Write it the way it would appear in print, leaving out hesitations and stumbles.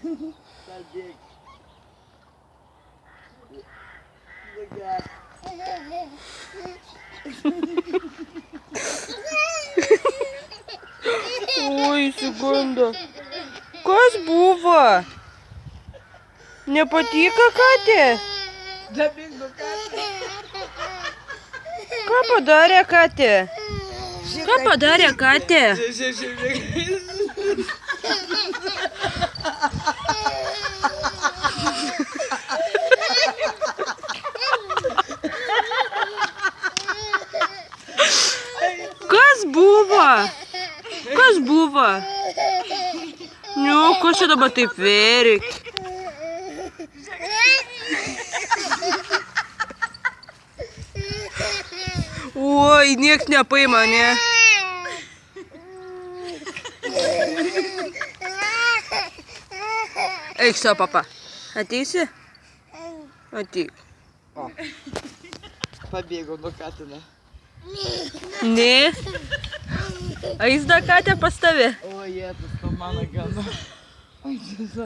Pabėg. Nuger. Oi, išsigando. Kas buvo? Nepatiko katė? Dabėg nuo katė. Ką padarė katė? Ką padarė katė? Kas buvo? Kas buvo? Nu, ko čia dabar taip verki? Oi, nieks nepaima, ne? Eik savo, papa. Ateisi? Ateik. Pabėgo nuo katino. Ne. Eis da katė pas tave. O, jėtus, to mano gana.